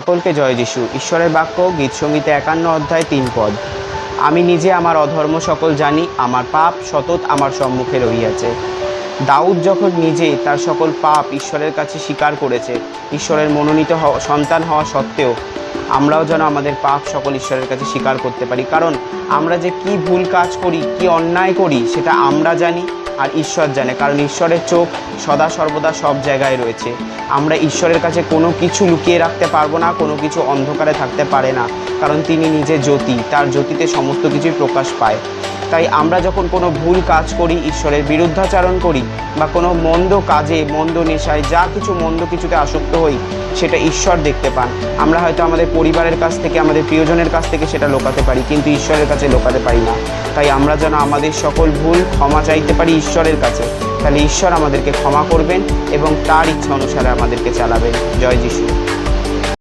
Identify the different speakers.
Speaker 1: সকলকে জয় যিশু। ঈশ্বরের বাক্য গীতসংগীতে 51 অধ্যায় 3 পদ। আমি নিজে আমার অধর্ম সকল জানি, আমার পাপ সতত আমার সম্মুখে রহিয়াছে। দাউদ যখন নিজে তার সকল পাপ ঈশ্বরের কাছে স্বীকার করেছে, ঈশ্বরের মনোনীত সন্তান হওয়া সত্ত্বেও আমরাও যেন আমাদের পাপ সকল ঈশ্বরের কাছে স্বীকার করতে পারি। কারণ আমরা যে কি ভুল কাজ করি, কি অন্যায় করি, সেটা আমরা জানি আর ঈশ্বর জানে। কারণ ঈশ্বরের চোখ সদা সর্বদা সব জায়গায় রয়েছে। আমরা ঈশ্বরের কাছে কোনো কিছু লুকিয়ে রাখতে পারবো না, কোনো কিছু অন্ধকারে থাকতে পারে না। কারণ তিনি নিজে জ্যোতি, তার জ্যোতিতে সমস্ত কিছুই প্রকাশ পায়। তাই আমরা যখন কোনো ভুল কাজ করি, ঈশ্বরের বিরুদ্ধাচরণ করি, বা কোনো মন্দ কাজে, মন্দ নেশায়, যা কিছু মন্দ কিছুতে আসক্ত হই, সেটা ঈশ্বর দেখতে পান। আমরা হয়তো আমাদের পরিবারের কাছ থেকে, আমাদের প্রিয়জনের কাছ থেকে সেটা লুকাতে পারি, কিন্তু ঈশ্বরের কাছে লুকাতে পারি না। তাই আমরা যেন আমাদের সকল ভুল ক্ষমা চাইতে পারি ঈশ্বরের কাছে। তাহলে ঈশ্বর আমাদেরকে ক্ষমা করবেন এবং তার ইচ্ছা অনুসারে আমাদেরকে চালাবেন। জয় যিশু।